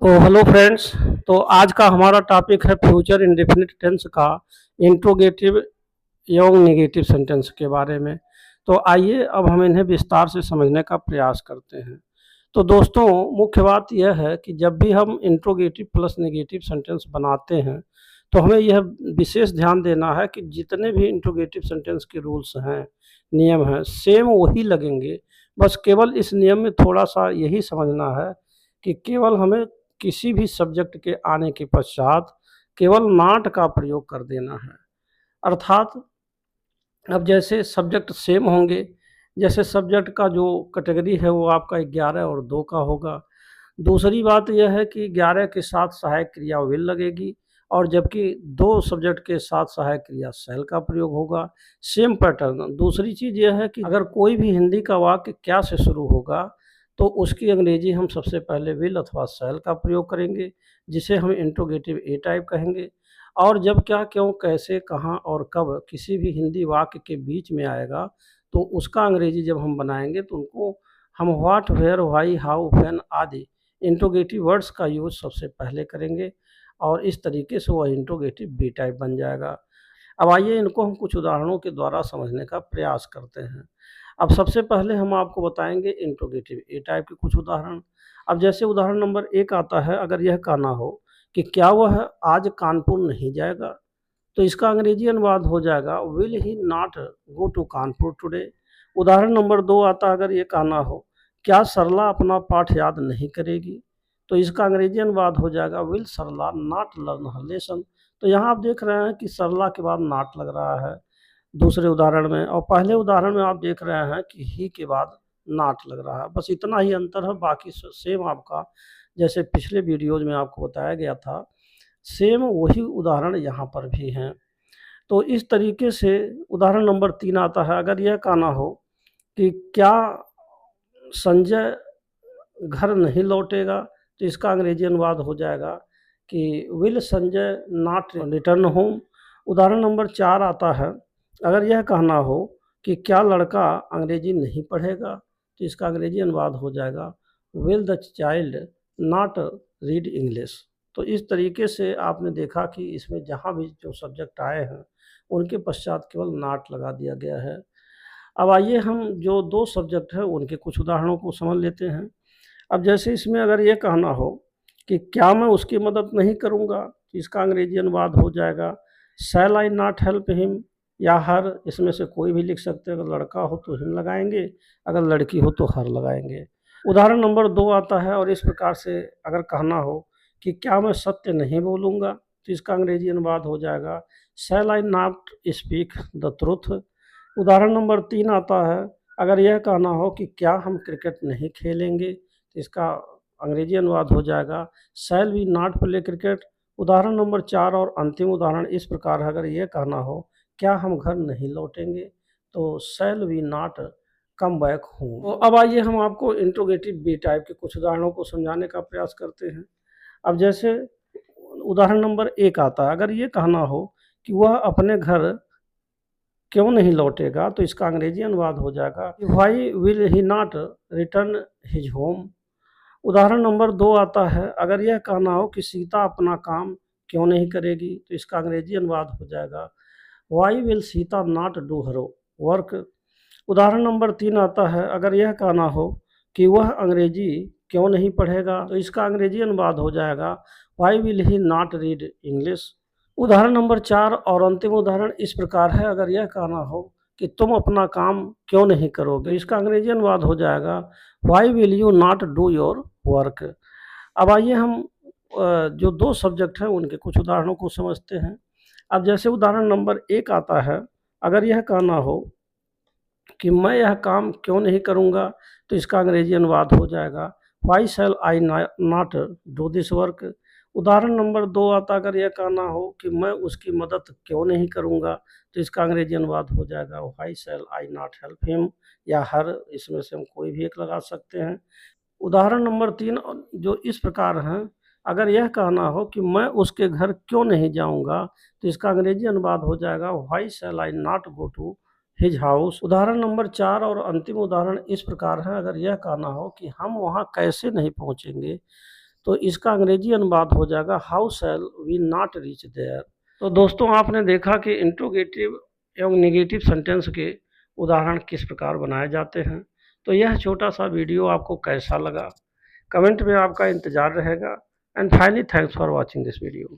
तो hello friends. तो आज का हमारा टॉपिक है फ्यूचर इंडेफिनिट टेंस का इंट्रोगेटिव एवं नेगेटिव सेंटेंस के बारे में। तो आइए अब हम इन्हें विस्तार से समझने का प्रयास करते हैं। तो दोस्तों, मुख्य बात यह है कि जब भी हम इंट्रोगेटिव प्लस नेगेटिव सेंटेंस बनाते हैं तो हमें यह विशेष ध्यान देना है कि जितने भी इंट्रोगेटिव सेंटेंस के रूल्स हैं, नियम हैं, सेम वही लगेंगे। बस केवल इस नियम में थोड़ा सा यही समझना है कि केवल हमें किसी भी सब्जेक्ट के आने के पश्चात केवल नॉट का प्रयोग कर देना है। अर्थात अब जैसे सब्जेक्ट सेम होंगे, जैसे सब्जेक्ट का जो कैटेगरी है वो आपका 11 और 2 का होगा। दूसरी बात यह है कि 11 के साथ सहायक क्रिया विल लगेगी और जबकि 2 सब्जेक्ट के साथ सहायक क्रिया शैल का प्रयोग होगा। Same pattern. दूसरी चीज़ यह है कि अगर कोई भी हिंदी का वाक्य क्या से शुरू होगा तो उसकी अंग्रेजी हम सबसे पहले विल अथवा शैल का प्रयोग करेंगे, जिसे हम इंट्रोगेटिव ए टाइप कहेंगे। और जब क्या, क्यों, कैसे, कहाँ और कब किसी भी हिंदी वाक्य के बीच में आएगा तो उसका अंग्रेजी जब हम बनाएंगे तो उनको हम what, where, why, how, when आदि इंट्रोगेटिव वर्ड्स का यूज़ सबसे पहले करेंगे और इस तरीके से वह इंट्रोगेटिव बी टाइप बन जाएगा। अब आइए इनको हम कुछ उदाहरणों के द्वारा समझने का प्रयास करते हैं। अब सबसे पहले हम आपको बताएंगे इंट्रोगेटिव ए टाइप के कुछ उदाहरण। अब जैसे उदाहरण नंबर 1 आता है, अगर यह कहना हो कि क्या वह आज कानपुर नहीं जाएगा, तो इसका अंग्रेजी अनुवाद हो जाएगा will he not go to Kanpur today. उदाहरण नंबर 2 आता है, अगर ये कहना हो क्या सरला अपना पाठ याद नहीं करेगी, तो इसका अंग्रेजी अनुवाद हो जाएगा will Sarla not learn her lesson. तो यहाँ आप देख रहे हैं कि सरला के बाद नॉट लग रहा है दूसरे उदाहरण में, और पहले उदाहरण में आप देख रहे हैं कि ही के बाद नॉट लग रहा है। बस इतना ही अंतर है, बाकी सेम आपका जैसे पिछले वीडियोज में आपको बताया गया था, सेम वही उदाहरण यहाँ पर भी हैं। तो इस तरीके से उदाहरण नंबर 3 आता है, अगर यह कहना हो कि क्या संजय घर नहीं लौटेगा, तो इसका अंग्रेजी अनुवाद हो जाएगा कि will Sanjay not return home. उदाहरण नंबर 4 आता है, अगर यह कहना हो कि क्या लड़का अंग्रेजी नहीं पढ़ेगा, तो इसका अंग्रेजी अनुवाद हो जाएगा will the child not read English. तो इस तरीके से आपने देखा कि इसमें जहाँ भी जो सब्जेक्ट आए हैं उनके पश्चात केवल नॉट लगा दिया गया है। अब आइए हम जो 2 सब्जेक्ट हैं उनके कुछ उदाहरणों को समझ लेते हैं। अब जैसे इसमें अगर ये कहना हो कि क्या मैं उसकी मदद नहीं करूँगा, तो इसका अंग्रेजी अनुवाद हो जाएगा शैल आई नॉट हेल्प हिम या हर। इसमें से कोई भी लिख सकते हैं, अगर लड़का हो तो हिम लगाएंगे, अगर लड़की हो तो हर लगाएंगे। उदाहरण नंबर 2 आता है, और इस प्रकार से अगर कहना हो कि क्या मैं सत्य नहीं बोलूँगा, तो इसका अंग्रेजी अनुवाद हो जाएगा शैल I not speak the truth. उदाहरण नंबर 3 आता है, अगर यह कहना हो कि क्या हम क्रिकेट नहीं खेलेंगे, तो इसका अंग्रेजी अनुवाद हो जाएगा shall we not play cricket. उदाहरण नंबर 4 और अंतिम उदाहरण इस प्रकार है, अगर यह कहना हो क्या हम घर नहीं लौटेंगे, तो shall we not come back home. तो अब आइए हम आपको इंट्रोगेटिव बी टाइप के कुछ उदाहरणों को समझाने का प्रयास करते हैं। अब जैसे उदाहरण नंबर 1 आता है, अगर ये कहना हो कि वह अपने घर क्यों नहीं लौटेगा, तो इसका अंग्रेजी अनुवाद हो जाएगा why will he not return his home. उदाहरण नंबर 2 आता है, अगर यह कहना हो कि सीता अपना काम क्यों नहीं करेगी, तो इसका अंग्रेजी अनुवाद हो जाएगा why will Sita not do her work. उदाहरण नंबर 3 आता है, अगर यह कहना हो कि वह अंग्रेजी क्यों नहीं पढ़ेगा, तो इसका अंग्रेजी अनुवाद हो जाएगा why will he not read English. उदाहरण नंबर 4 और अंतिम उदाहरण इस प्रकार है, अगर यह कहना हो कि तुम अपना काम क्यों नहीं करोगे, इसका अंग्रेजी अनुवाद हो जाएगा why will you not do your work. अब आइए हम जो 2 सब्जेक्ट हैं उनके कुछ उदाहरणों को समझते हैं। अब जैसे उदाहरण नंबर 1 आता है, अगर यह कहना हो कि मैं यह काम क्यों नहीं करूँगा, तो इसका अंग्रेजी अनुवाद हो जाएगा why shall I not do this work. उदाहरण नंबर 2 आता, अगर यह कहना हो कि मैं उसकी मदद क्यों नहीं करूँगा, तो इसका अंग्रेजी अनुवाद हो जाएगा why shall I not help him या हर। इसमें से हम कोई भी एक लगा सकते हैं। उदाहरण नंबर 3 जो इस प्रकार हैं, अगर यह कहना हो कि मैं उसके घर क्यों नहीं जाऊँगा, तो इसका अंग्रेजी अनुवाद हो जाएगा why shall I not go to his house. उदाहरण नंबर 4 और अंतिम उदाहरण इस प्रकार है, अगर यह कहना हो कि हम वहाँ कैसे नहीं पहुँचेंगे, तो इसका अंग्रेजी अनुवाद हो जाएगा how shall we not reach there. तो दोस्तों आपने देखा कि इंट्रोगेटिव एवं निगेटिव सेंटेंस के उदाहरण किस प्रकार बनाए जाते हैं। तो यह छोटा सा वीडियो आपको कैसा लगा, कमेंट में आपका इंतज़ार रहेगा। And finally thanks for watching this video.